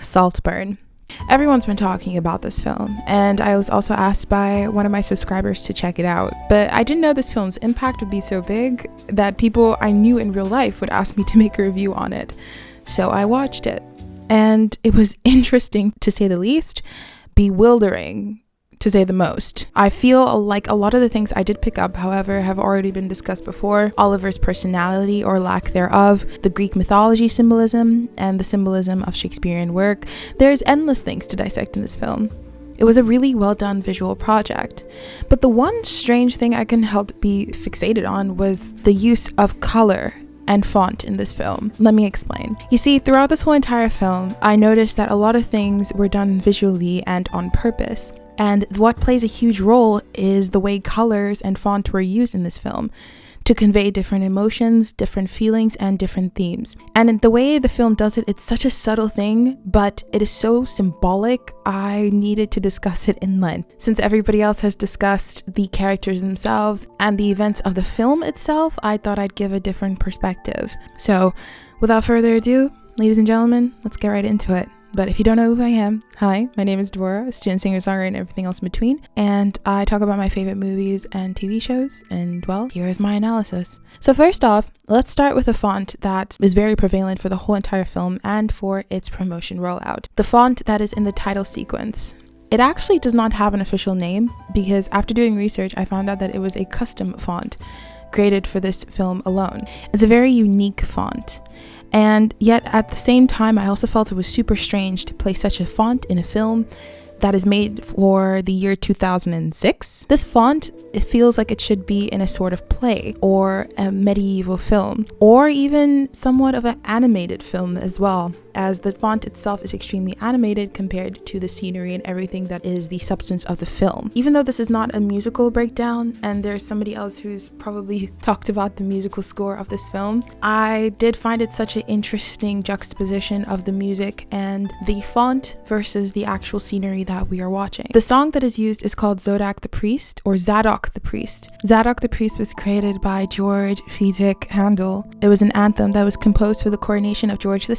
Saltburn. Everyone's been talking about this film, and I was also asked by one of my subscribers to check it out, but I didn't know this film's impact would be so big that people I knew in real life would ask me to make a review on it. So I watched it, and it was interesting to say the least, bewildering to say the most. I feel like a lot of the things I did pick up, however, have already been discussed before. Oliver's personality or lack thereof, the Greek mythology symbolism, and the symbolism of Shakespearean work. There's endless things to dissect in this film. It was a really well done visual project. But the one strange thing I couldn't help be fixated on was the use of color and font in this film. Let me explain. You see, throughout this whole entire film, I noticed that a lot of things were done visually and on purpose. And what plays a huge role is the way colors and font were used in this film to convey different emotions, different feelings, and different themes. And in the way the film does it, it's such a subtle thing, but it is so symbolic, I needed to discuss it in length. Since everybody else has discussed the characters themselves and the events of the film itself, I thought I'd give a different perspective. So, without further ado, ladies and gentlemen, let's get right into it. But if you don't know who I am, hi, my name is Deborah, a student singer-songwriter and everything else in between, and I talk about my favorite movies and TV shows, and well, here is my analysis. So first off, let's start with a font that is very prevalent for the whole entire film and for its promotion rollout. The font that is in the title sequence. It actually does not have an official name because after doing research, I found out that it was a custom font created for this film alone. It's a very unique font. And yet at the same time, I also felt it was super strange to place such a font in a film that is made for the year 2006. This font, it feels like it should be in a sort of play or a medieval film, or even somewhat of an animated film as well, as the font itself is extremely animated compared to the scenery and everything that is the substance of the film. Even though this is not a musical breakdown, and there's somebody else who's probably talked about the musical score of this film, I did find it such an interesting juxtaposition of the music and the font versus the actual scenery that we are watching. The song that is used is called Zadok the Priest, or Zadok the Priest. Zadok the Priest was created by George Friedrich Handel. It was an anthem that was composed for the coronation of George II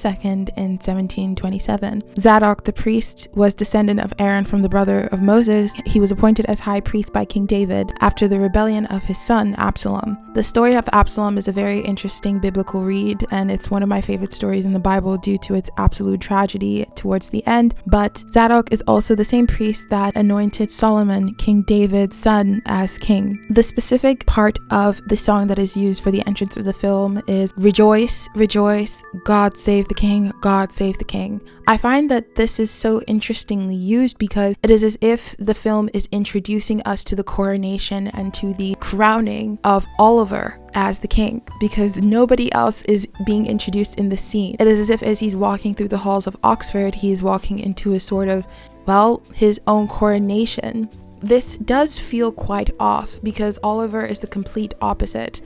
in 1727. Zadok the priest was descendant of Aaron from the brother of Moses. He was appointed as high priest by King David after the rebellion of his son Absalom. The story of Absalom is a very interesting biblical read, and it's one of my favorite stories in the Bible due to its absolute tragedy towards the end. But Zadok is also the same priest that anointed Solomon, King David's son, as king. The specific part of the song that is used for the entrance of the film is "Rejoice, rejoice, God save the king, God save the king." I find that this is so interestingly used because it is as if the film is introducing us to the coronation and to the crowning of Oliver as the king, because nobody else is being introduced in the scene. It is as if as he's walking through the halls of Oxford, he is walking into a sort of, well, his own coronation. This does feel quite off because Oliver is the complete opposite.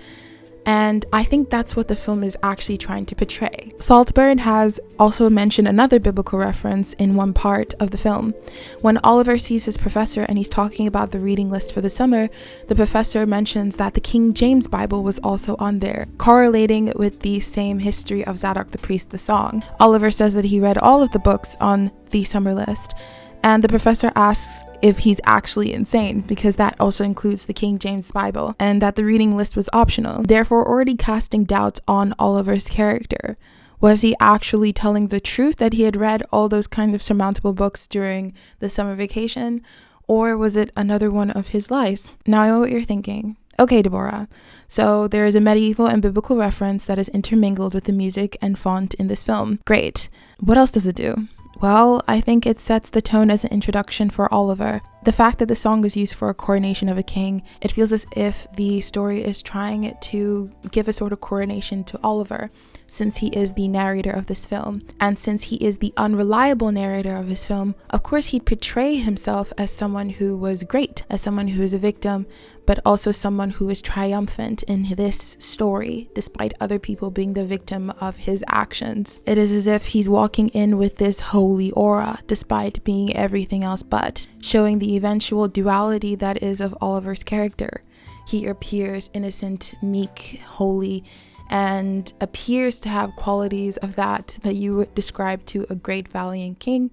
And I think that's what the film is actually trying to portray. Saltburn has also mentioned another biblical reference in one part of the film. When Oliver sees his professor and he's talking about the reading list for the summer, the professor mentions that the King James Bible was also on there, correlating with the same history of Zadok the Priest, the song. Oliver says that he read all of the books on the summer list, and the professor asks if he's actually insane because that also includes the King James Bible and that the reading list was optional, therefore already casting doubts on Oliver's character. Was he actually telling the truth that he had read all those kinds of surmountable books during the summer vacation, or was it another one of his lies? Now I know what you're thinking. Okay, Deborah, so there is a medieval and biblical reference that is intermingled with the music and font in this film. Great. What else does it do? Well, I think it sets the tone as an introduction for Oliver. The fact that the song is used for a coronation of a king, it feels as if the story is trying to give a sort of coronation to Oliver, since he is the narrator of this film. And since he is the unreliable narrator of this film, of course he'd portray himself as someone who was great, as someone who is a victim, but also someone who is triumphant in this story, despite other people being the victim of his actions. It is as if he's walking in with this holy aura, despite being everything else but, showing the eventual duality that is of Oliver's character. He appears innocent, meek, holy, and appears to have qualities of that you would describe to a great valiant king.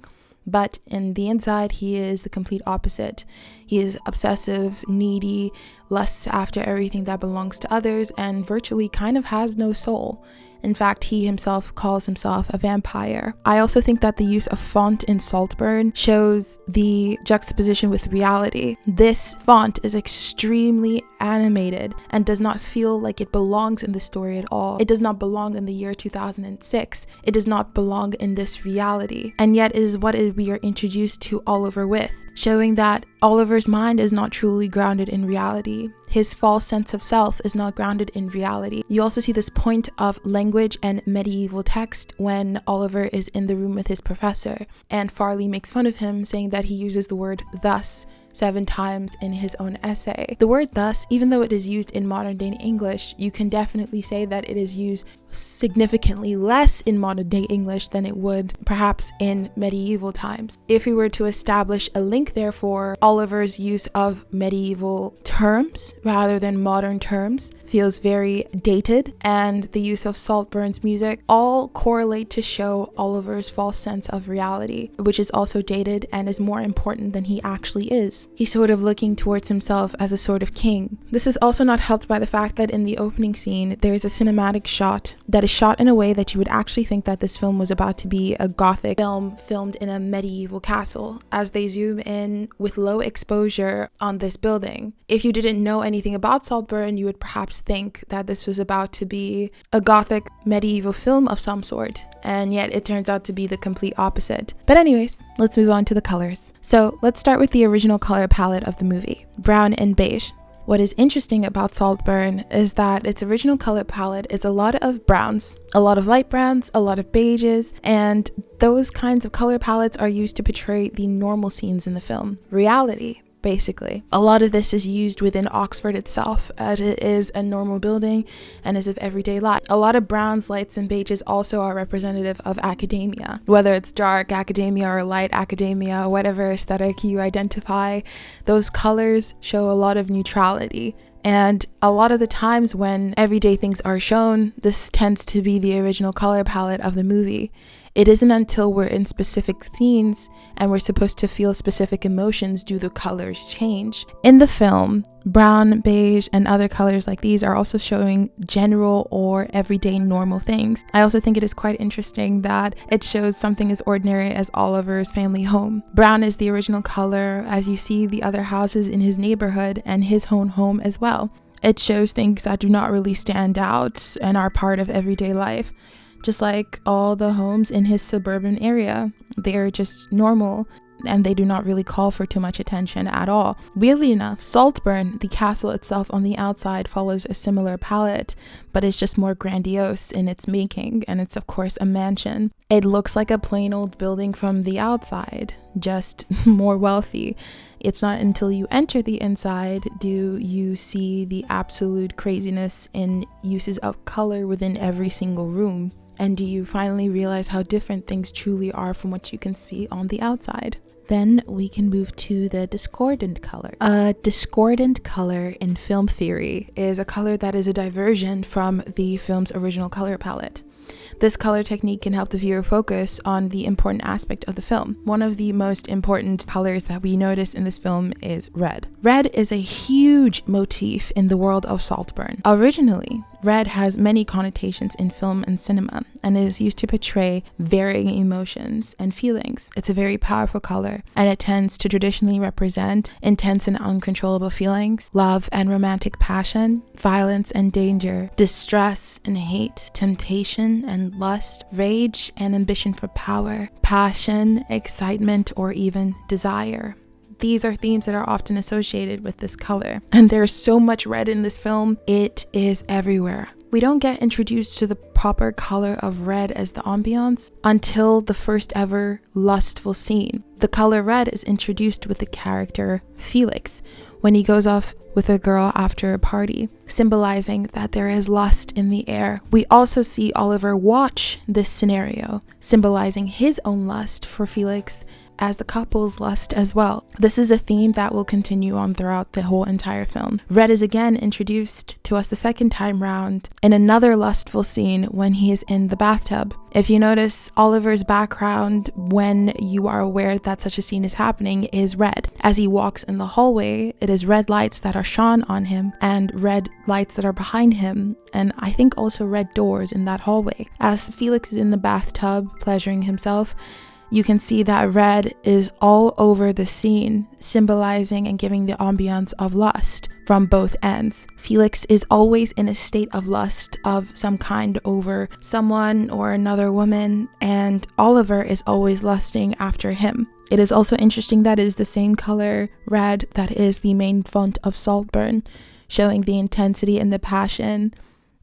But in the inside, he is the complete opposite. He is obsessive, needy, lusts after everything that belongs to others, and virtually kind of has no soul. In fact, he himself calls himself a vampire. I also think that the use of font in Saltburn shows the juxtaposition with reality. This font is extremely animated and does not feel like it belongs in the story at all. It does not belong in the year 2006. It does not belong in this reality. And yet it is what we are introduced to Oliver with, showing that Oliver's mind is not truly grounded in reality. His false sense of self is not grounded in reality. You also see this point of language and medieval text when Oliver is in the room with his professor, and Farley makes fun of him, saying that he uses the word thus 7 times in his own essay. The word thus, even though it is used in modern day English, you can definitely say that it is used significantly less in modern day English than it would perhaps in medieval times. If we were to establish a link therefore, Oliver's use of medieval terms rather than modern terms feels very dated, and the use of Saltburn's music all correlate to show Oliver's false sense of reality, which is also dated and is more important than he actually is. He's sort of looking towards himself as a sort of king. This is also not helped by the fact that in the opening scene, there is a cinematic shot that is shot in a way that you would actually think that this film was about to be a gothic film filmed in a medieval castle, as they zoom in with low exposure on this building. If you didn't know anything about Saltburn, you would perhaps think that this was about to be a gothic medieval film of some sort, and yet it turns out to be the complete opposite. But anyways, let's move on to the colors. So let's start with the original color palette of the movie, brown and beige. What is interesting about Saltburn is that its original color palette is a lot of browns, a lot of light browns, a lot of beiges, and those kinds of color palettes are used to portray the normal scenes in the film, reality. Basically, a lot of this is used within Oxford itself, as it is a normal building and is of everyday life. A lot of browns, lights, and beiges also are representative of academia, whether it's dark academia or light academia, whatever aesthetic you identify. Those colors show a lot of neutrality. And a lot of the times when everyday things are shown, this tends to be the original color palette of the movie. It isn't until we're in specific scenes and we're supposed to feel specific emotions do the colors change. In the film, brown, beige, and other colors like these are also showing general or everyday normal things. I also think it is quite interesting that it shows something as ordinary as Oliver's family home. Brown is the original color as you see the other houses in his neighborhood and his own home as well. It shows things that do not really stand out and are part of everyday life. Just like all the homes in his suburban area, they're just normal and they do not really call for too much attention at all. Weirdly enough, Saltburn, the castle itself on the outside, follows a similar palette, but is just more grandiose in its making, and it's of course a mansion. It looks like a plain old building from the outside, just more wealthy. It's not until you enter the inside do you see the absolute craziness in uses of color within every single room. And do you finally realize how different things truly are from what you can see on the outside? Then we can move to the discordant color. A discordant color in film theory is a color that is a diversion from the film's original color palette. This color technique can help the viewer focus on the important aspect of the film. One of the most important colors that we notice in this film is red. Red is a huge motif in the world of Saltburn. Originally, red has many connotations in film and cinema and is used to portray varying emotions and feelings. It's a very powerful color and it tends to traditionally represent intense and uncontrollable feelings, love and romantic passion, violence and danger, distress and hate, temptation and lust, rage and ambition for power, passion, excitement, or even desire. These are themes that are often associated with this color. And there's so much red in this film, it is everywhere. We don't get introduced to the proper color of red as the ambiance until the first ever lustful scene. The color red is introduced with the character Felix when he goes off with a girl after a party, symbolizing that there is lust in the air. We also see Oliver watch this scenario, symbolizing his own lust for Felix as the couple's lust as well. This is a theme that will continue on throughout the whole entire film. Red is again introduced to us the second time round in another lustful scene when he is in the bathtub. If you notice, Oliver's background when you are aware that such a scene is happening is red. As he walks in the hallway, it is red lights that are shone on him and red lights that are behind him, and I think also red doors in that hallway. As Felix is in the bathtub pleasuring himself, you can see that red is all over the scene, symbolizing and giving the ambiance of lust from both ends. Felix is always in a state of lust of some kind over someone or another woman, and Oliver is always lusting after him. It is also interesting that it is the same color red that is the main font of Saltburn, showing the intensity and the passion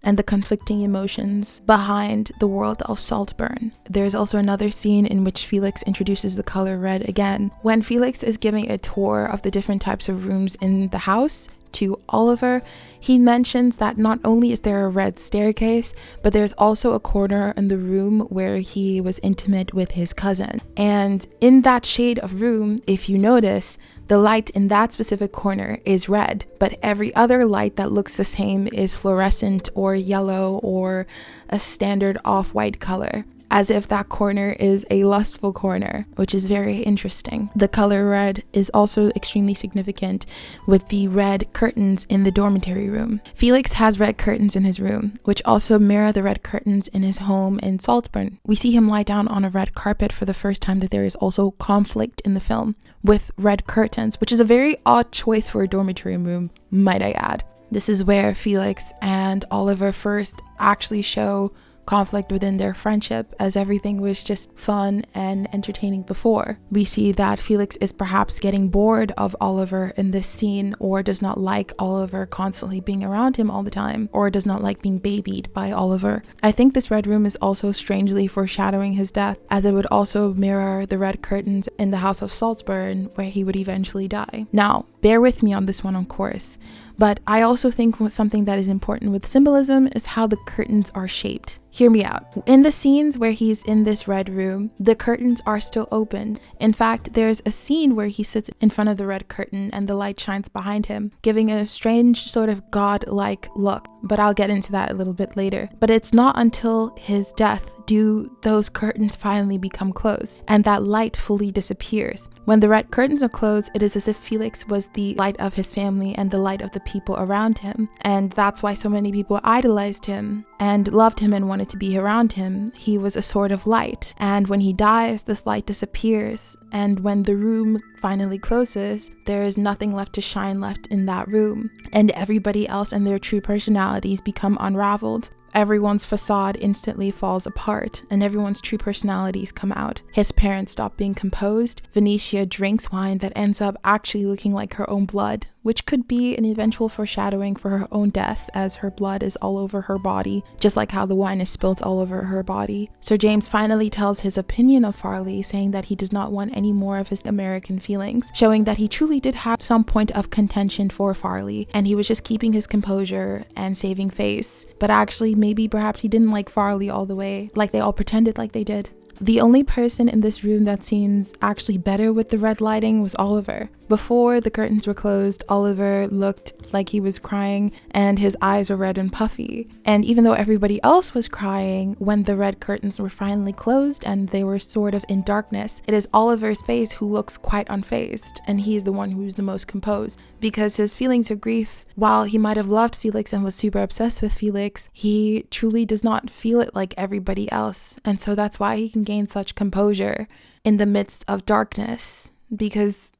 and the conflicting emotions behind the world of Saltburn. There's also another scene in which Felix introduces the color red again. When Felix is giving a tour of the different types of rooms in the house to Oliver, he mentions that not only is there a red staircase, but there's also a corner in the room where he was intimate with his cousin. And in that shade of room, if you notice, the light in that specific corner is red, but every other light that looks the same is fluorescent or yellow or a standard off-white color, as if that corner is a lustful corner, which is very interesting. The color red is also extremely significant with the red curtains in the dormitory room. Felix has red curtains in his room, which also mirror the red curtains in his home in Saltburn. We see him lie down on a red carpet for the first time that there is also conflict in the film with red curtains, which is a very odd choice for a dormitory room, might I add. This is where Felix and Oliver first actually show conflict within their friendship, as everything was just fun and entertaining before. We see that Felix is perhaps getting bored of Oliver in this scene, or does not like Oliver constantly being around him all the time, or does not like being babied by Oliver. I think this red room is also strangely foreshadowing his death, as it would also mirror the red curtains in the house of Saltburn where he would eventually die. Now, bear with me on this one, of course, but I also think something that is important with symbolism is how the curtains are shaped. Hear me out. In the scenes where he's in this red room, the curtains are still open. In fact, there's a scene where he sits in front of the red curtain and the light shines behind him, giving a strange sort of god-like look. But I'll get into that a little bit later. But it's not until his death do those curtains finally become closed and that light fully disappears. When the red curtains are closed, it is as if Felix was the light of his family and the light of the people around him. And that's why so many people idolized him and loved him and wanted to be around him. He was a sort of light. And when he dies, this light disappears. And when the room finally closes, there is nothing left to shine left in that room. And everybody else and their true personalities become unraveled. Everyone's facade instantly falls apart, and everyone's true personalities come out. His parents stop being composed. Venetia drinks wine that ends up actually looking like her own blood, which could be an eventual foreshadowing for her own death, as her blood is all over her body, just like how the wine is spilt all over her body. Sir James finally tells his opinion of Farley, saying that he does not want any more of his American feelings, showing that he truly did have some point of contention for Farley, and he was just keeping his composure and saving face. But actually, maybe perhaps he didn't like Farley all the way, like they all pretended like they did. The only person in this room that seems actually better with the red lighting was Oliver. Before the curtains were closed, Oliver looked like he was crying and his eyes were red and puffy. And even though everybody else was crying, when the red curtains were finally closed and they were sort of in darkness, it is Oliver's face who looks quite unfazed, and he's the one who's the most composed, because his feelings of grief, while he might have loved Felix and was super obsessed with Felix, he truly does not feel it like everybody else. And so that's why he can gain such composure in the midst of darkness, because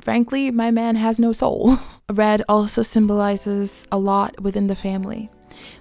frankly, my man has no soul. Red also symbolizes a lot within the family.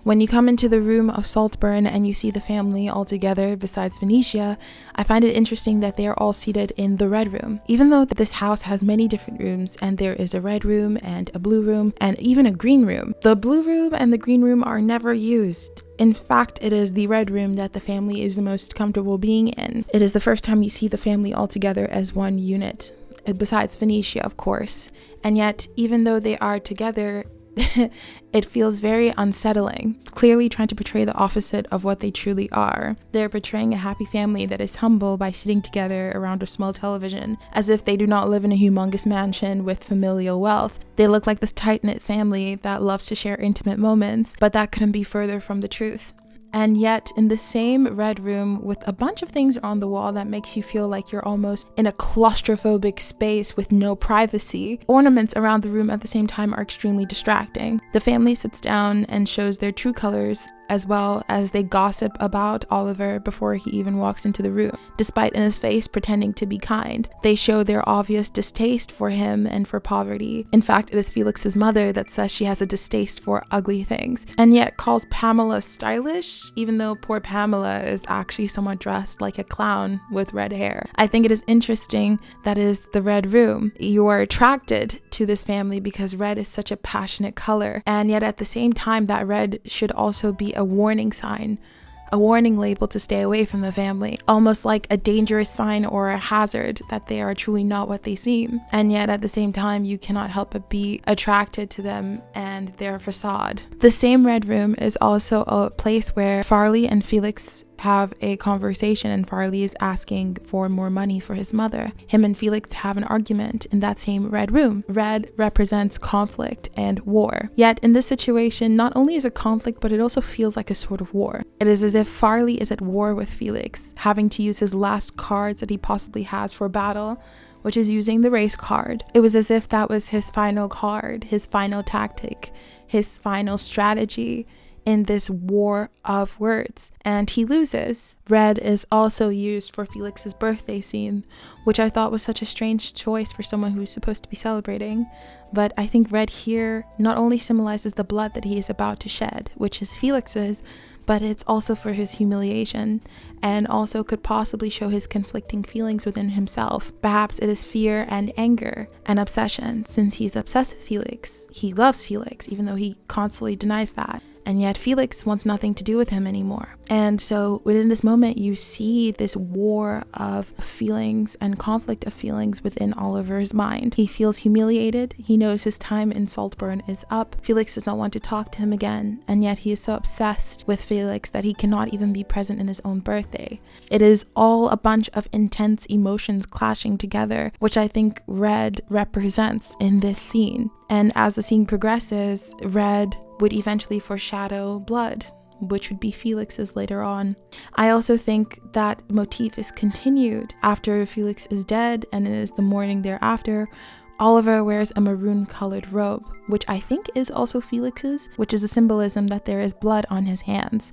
When you come into the room of Saltburn and you see the family all together besides Venetia, I find it interesting that they are all seated in the red room. Even though this house has many different rooms, and there is a red room and a blue room and even a green room, the blue room and the green room are never used. In fact, it is the red room that the family is the most comfortable being in. It is the first time you see the family all together as one unit, besides Venetia, of course. And yet, even though they are together, it feels very unsettling, clearly trying to portray the opposite of what they truly are. They're portraying a happy family that is humble by sitting together around a small television, as if they do not live in a humongous mansion with familial wealth. They look like this tight-knit family that loves to share intimate moments, but that couldn't be further from the truth. And yet, in the same red room with a bunch of things on the wall that makes you feel like you're almost in a claustrophobic space with no privacy, ornaments around the room at the same time are extremely distracting. The family sits down and shows their true colors, as well as they gossip about Oliver before he even walks into the room. Despite in his face pretending to be kind, they show their obvious distaste for him and for poverty. In fact, it is Felix's mother that says she has a distaste for ugly things, and yet calls Pamela stylish, even though poor Pamela is actually somewhat dressed like a clown with red hair. I think it is interesting that is the red room. You are attracted to this family because red is such a passionate color, and yet at the same time that red should also be a warning sign, a warning label to stay away from the family, almost like a dangerous sign or a hazard that they are truly not what they seem. And yet at the same time, you cannot help but be attracted to them and their facade. The same red room is also a place where Farley and Felix have a conversation, and Farley is asking for more money for his mother. Him and Felix have an argument in that same red room. Red represents conflict and war. Yet in this situation, not only is it conflict, but it also feels like a sort of war. It is as if Farley is at war with Felix, having to use his last cards that he possibly has for battle, which is using the race card. It was as if that was his final card, his final tactic, his final strategy in this war of words, and he loses. Red is also used for Felix's birthday scene, which I thought was such a strange choice for someone who's supposed to be celebrating. But I think red here not only symbolizes the blood that he is about to shed, which is Felix's, but it's also for his humiliation, and also could possibly show his conflicting feelings within himself. Perhaps it is fear and anger and obsession, since he's obsessed with Felix. He loves Felix, even though he constantly denies that. And yet Felix wants nothing to do with him anymore. And so within this moment, you see this war of feelings and conflict of feelings within Oliver's mind. He feels humiliated. He knows his time in Saltburn is up. Felix does not want to talk to him again. And yet he is so obsessed with Felix that he cannot even be present in his own birthday. It is all a bunch of intense emotions clashing together, which I think red represents in this scene. And as the scene progresses, red would eventually foreshadow blood, which would be Felix's later on. I also think that motif is continued after Felix is dead, and it is the morning thereafter. Oliver wears a maroon colored robe, which I think is also Felix's, which is a symbolism that there is blood on his hands.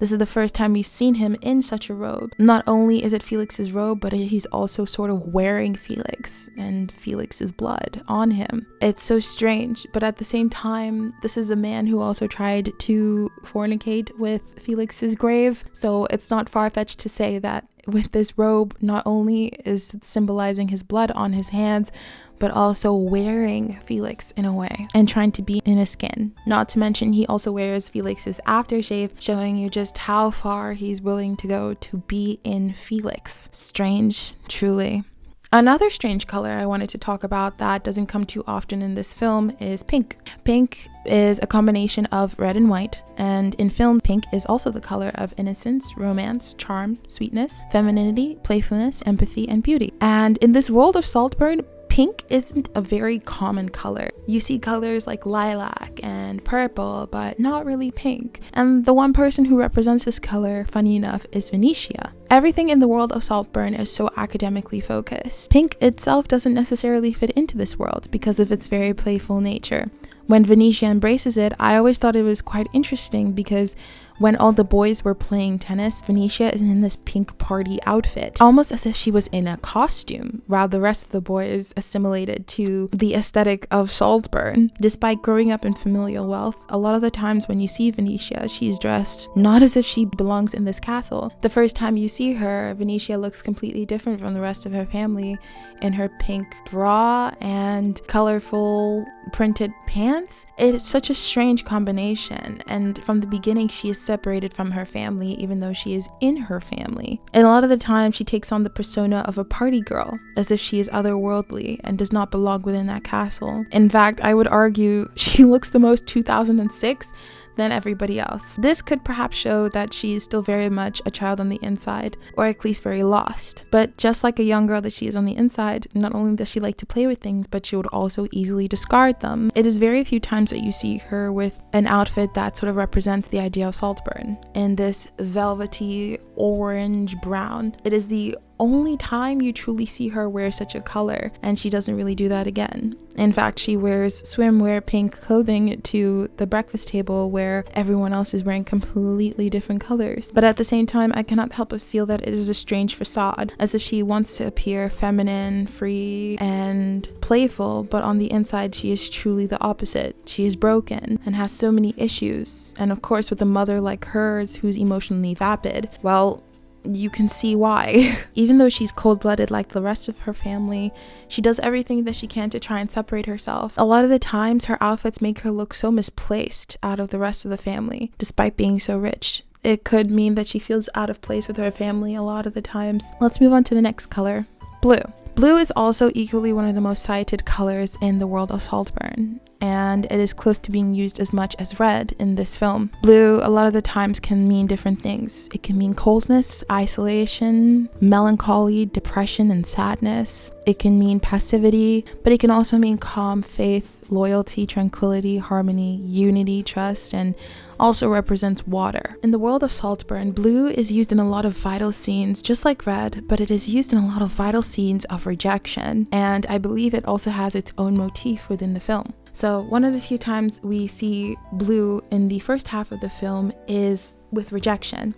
This is the first time we've seen him in such a robe. Not only is it Felix's robe, but he's also sort of wearing Felix and Felix's blood on him. It's so strange, but at the same time, this is a man who also tried to fornicate with Felix's grave, so it's not far-fetched to say that with this robe, not only is it symbolizing his blood on his hands, but also wearing Felix in a way and trying to be in his skin. Not to mention, he also wears Felix's aftershave, showing you just how far he's willing to go to be in Felix. Strange, truly. Another strange color I wanted to talk about that doesn't come too often in this film is pink. Pink is a combination of red and white, and in film, pink is also the color of innocence, romance, charm, sweetness, femininity, playfulness, empathy, and beauty. And in this world of Saltburn, pink isn't a very common color. You see colors like lilac and purple, but not really pink. And the one person who represents this color, funny enough, is Venetia. Everything in the world of Saltburn is so academically focused. Pink itself doesn't necessarily fit into this world because of its very playful nature. When Venetia embraces it, I always thought it was quite interesting because when all the boys were playing tennis, Venetia is in this pink party outfit, almost as if she was in a costume, while the rest of the boys assimilated to the aesthetic of Saltburn. Despite growing up in familial wealth, a lot of the times when you see Venetia, she's dressed not as if she belongs in this castle. The first time you see her, Venetia looks completely different from the rest of her family in her pink bra and colorful printed pants. It's such a strange combination, and from the beginning she is separated from her family even though she is in her family. And a lot of the time she takes on the persona of a party girl, as if she is otherworldly and does not belong within that castle. In fact, I would argue she looks the most 2006 than everybody else. This could perhaps show that she is still very much a child on the inside, or at least very lost. But just like a young girl that she is on the inside, not only does she like to play with things, but she would also easily discard them. It is very few times that you see her with an outfit that sort of represents the idea of Saltburn in this velvety orange brown. It is the only time you truly see her wear such a color, and she doesn't really do that again. In fact, she wears swimwear pink clothing to the breakfast table where everyone else is wearing completely different colors. But at the same time, I cannot help but feel that it is a strange facade, as if she wants to appear feminine, free, and playful, but on the inside she is truly the opposite. She is broken and has so many issues, and of course with a mother like hers who's emotionally vapid, well, you can see why. Even though she's cold-blooded like the rest of her family, she does everything that she can to try and separate herself. A lot of the times her outfits make her look so misplaced out of the rest of the family, despite being so rich. It could mean that she feels out of place with her family a lot of the times. Let's move on to the next color, blue. Blue is also equally one of the most cited colors in the world of Saltburn, and it is close to being used as much as red in this film. Blue a lot of the times can mean different things. It can mean coldness, isolation, melancholy, depression, and sadness. It can mean passivity, but it can also mean calm, faith, loyalty, tranquility, harmony, unity, trust, and also represents water. In the world of Saltburn, blue is used in a lot of vital scenes, just like red, but it is used in a lot of vital scenes of rejection, and I believe it also has its own motif within the film. So one of the few times we see blue in the first half of the film is with rejection.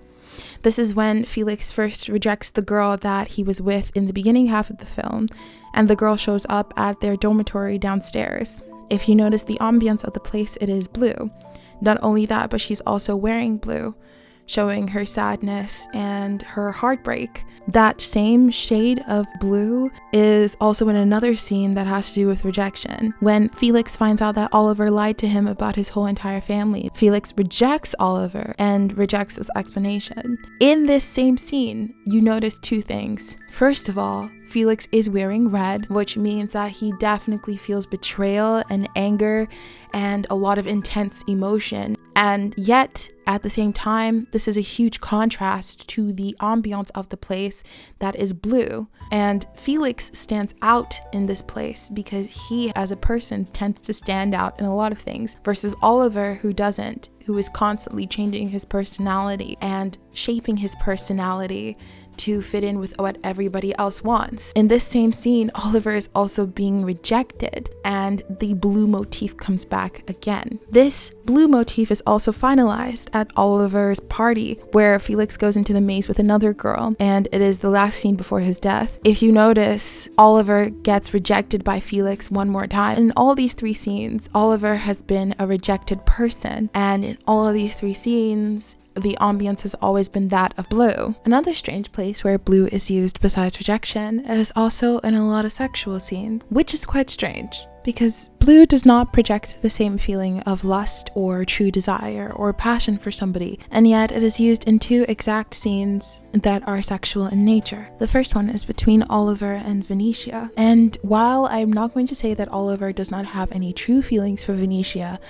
This is when Felix first rejects the girl that he was with in the beginning half of the film, and the girl shows up at their dormitory downstairs. If you notice the ambience of the place, it is blue. Not only that, but she's also wearing blue, showing her sadness and her heartbreak. That same shade of blue is also in another scene that has to do with rejection. When Felix finds out that Oliver lied to him about his whole entire family, Felix rejects Oliver and rejects his explanation. In this same scene, you notice two things. First of all, Felix is wearing red, which means that he definitely feels betrayal and anger and a lot of intense emotion. And yet, at the same time, this is a huge contrast to the ambiance of the place that is blue. And Felix stands out in this place because he, as a person, tends to stand out in a lot of things, versus Oliver, who doesn't, who is constantly changing his personality and shaping his personality to fit in with what everybody else wants. In this same scene, Oliver is also being rejected, and the blue motif comes back again. This blue motif is also finalized at Oliver's party, where Felix goes into the maze with another girl, and it is the last scene before his death. If you notice, Oliver gets rejected by Felix one more time. In all these three scenes, Oliver has been a rejected person, and in all of these three scenes, the ambience has always been that of blue. Another strange place where blue is used besides rejection is also in a lot of sexual scenes, which is quite strange, because blue does not project the same feeling of lust or true desire or passion for somebody, and yet it is used in two exact scenes that are sexual in nature. The first one is between Oliver and Venetia, and while I'm not going to say that Oliver does not have any true feelings for Venetia,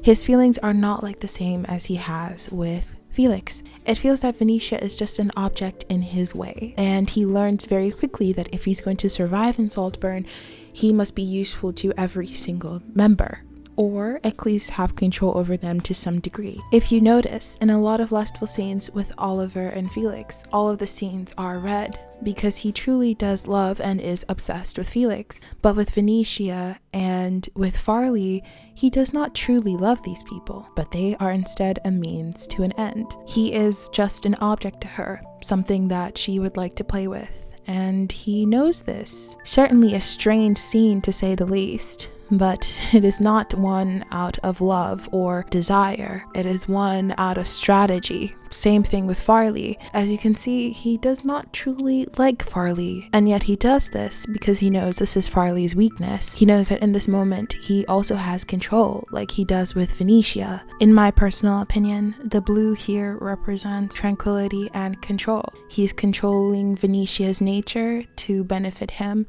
his feelings are not like the same as he has with Felix. It feels that Venetia is just an object in his way, and he learns very quickly that if he's going to survive in Saltburn, he must be useful to every single member, or at least have control over them to some degree. If you notice, in a lot of lustful scenes with Oliver and Felix, all of the scenes are red, because he truly does love and is obsessed with Felix. But with Venetia and with Farley, he does not truly love these people, but they are instead a means to an end. He is just an object to her, something that she would like to play with, and he knows this. Certainly a strange scene to say the least, but it is not one out of love or desire. It is one out of strategy. Same thing with Farley. As you can see, he does not truly like Farley, and yet he does this because he knows this is Farley's weakness. He knows that in this moment, he also has control, like he does with Venetia. In my personal opinion, the blue here represents tranquility and control. He's controlling Venetia's nature to benefit him,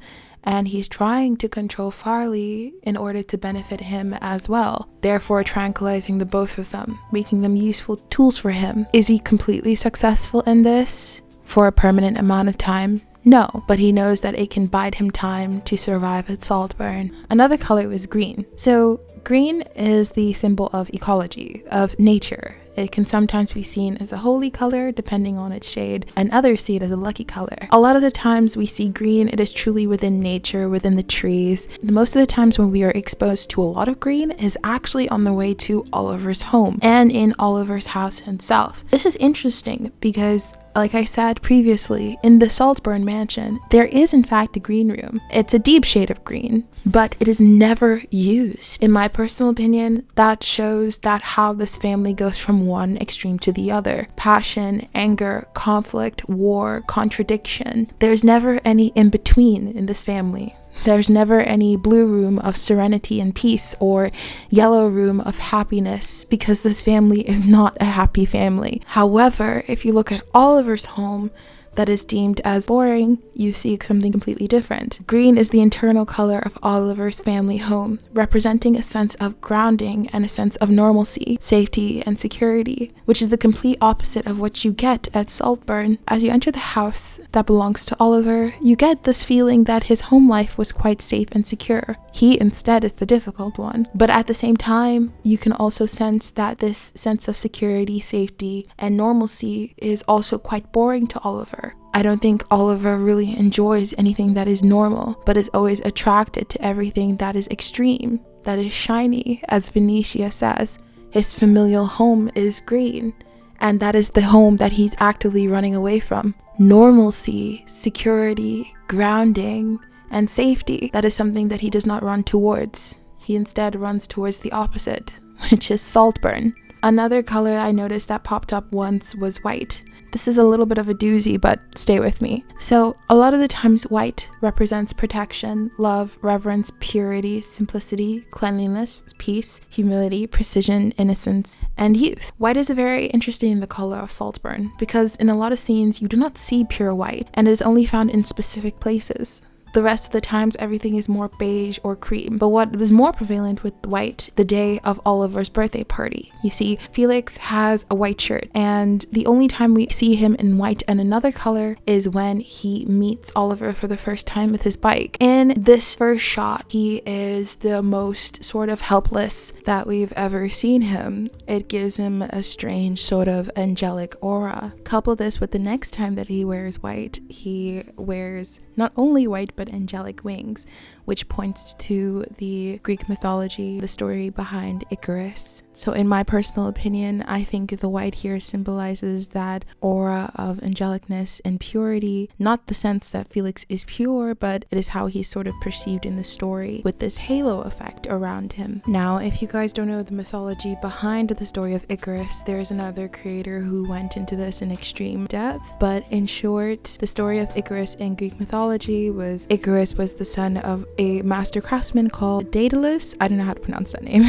and he's trying to control Farley in order to benefit him as well, therefore tranquilizing the both of them, making them useful tools for him. Is he completely successful in this for a permanent amount of time? No, but he knows that it can bide him time to survive at Saltburn. Another color is green. So green is the symbol of ecology, of nature. It can sometimes be seen as a holy color depending on its shade, and others see it as a lucky color. A lot of the times we see green, it is truly within nature, within the trees. Most of the times when we are exposed to a lot of green is actually on the way to Oliver's home and in Oliver's house himself. This is interesting because, like I said previously, in the Saltburn mansion, there is in fact a green room. It's a deep shade of green, but it is never used. In my personal opinion, that shows that how this family goes from one extreme to the other. Passion, anger, conflict, war, contradiction. There's never any in between in this family. There's never any blue room of serenity and peace or yellow room of happiness, because this family is not a happy family. However, if you look at Oliver's home, that is deemed as boring, you see something completely different. Green is the internal color of Oliver's family home, representing a sense of grounding and a sense of normalcy, safety, and security, which is the complete opposite of what you get at Saltburn. As you enter the house that belongs to Oliver, you get this feeling that his home life was quite safe and secure. He instead is the difficult one. But at the same time, you can also sense that this sense of security, safety, and normalcy is also quite boring to Oliver. I don't think Oliver really enjoys anything that is normal, but is always attracted to everything that is extreme, that is shiny. As Venetia says, his familial home is green, and that is the home that he's actively running away from. Normalcy, security, grounding, and safety, that is something that he does not run towards. He instead runs towards the opposite, which is Saltburn. Another color I noticed that popped up once was white. This is a little bit of a doozy, but stay with me. So a lot of the times white represents protection, love, reverence, purity, simplicity, cleanliness, peace, humility, precision, innocence, and youth. White is a very interesting the color of Saltburn, because in a lot of scenes you do not see pure white, and it is only found in specific places. The rest of the times everything is more beige or cream. But what was more prevalent with white the day of Oliver's birthday party? You see, Felix has a white shirt, and the only time we see him in white and another color is when he meets Oliver for the first time with his bike. In this first shot, he is the most sort of helpless that we've ever seen him. It gives him a strange sort of angelic aura. Couple this with the next time that he wears white, he wears not only white but angelic wings, which points to the Greek mythology, the story behind Icarus. So in my personal opinion, I think the white here symbolizes that aura of angelicness and purity, not the sense that Felix is pure, but it is how he's sort of perceived in the story with this halo effect around him. Now, if you guys don't know the mythology behind the story of Icarus, there is another creator who went into this in extreme depth, but in short, the story of Icarus in Greek mythology was Icarus was the son of a master craftsman called Daedalus. I don't know how to pronounce that name.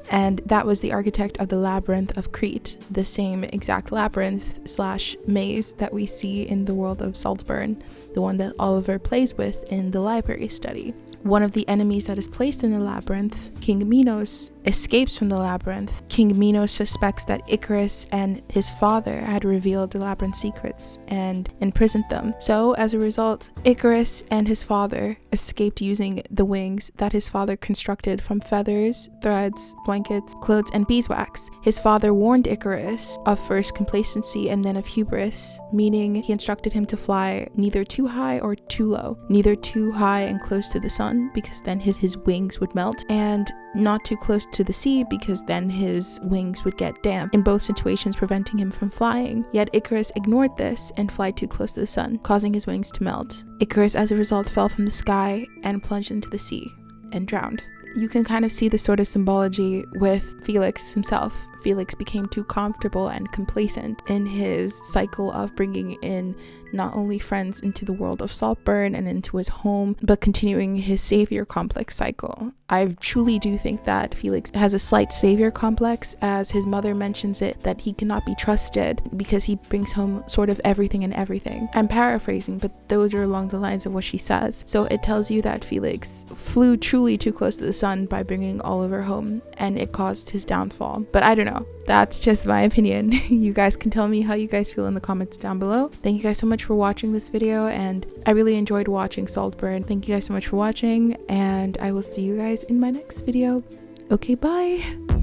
And that was the architect of the labyrinth of Crete, the same exact labyrinth / maze that we see in the world of Saltburn, the one that Oliver plays with in the library study. One of the enemies that is placed in the labyrinth, King Minos, escapes from the labyrinth. King Minos suspects that Icarus and his father had revealed the labyrinth secrets and imprisoned them. So as a result, Icarus and his father escaped using the wings that his father constructed from feathers, threads, blankets, clothes, and beeswax. His father warned Icarus of first complacency and then of hubris, meaning he instructed him to fly neither too high or too low, neither too high and close to the sun, because then his wings would melt, and not too close to the sea, because then his wings would get damp, in both situations preventing him from flying. Yet Icarus ignored this and flew too close to the sun, causing his wings to melt. Icarus as a result fell from the sky and plunged into the sea. and drowned. You can kind of see the sort of symbology with Felix himself. Felix became too comfortable and complacent in his cycle of bringing in not only friends into the world of Saltburn and into his home, but continuing his savior complex cycle. I truly do think that Felix has a slight savior complex, as his mother mentions it, that he cannot be trusted because he brings home sort of everything and everything. I'm paraphrasing, but those are along the lines of what she says. So it tells you that Felix flew truly too close to the sun by bringing Oliver home, and it caused his downfall. But I don't know. That's just my opinion. You guys can tell me how you guys feel in the comments down below. Thank you guys so much for watching this video, and I really enjoyed watching Saltburn. Thank you guys so much for watching, and I will see you guys in my next video. Okay, bye!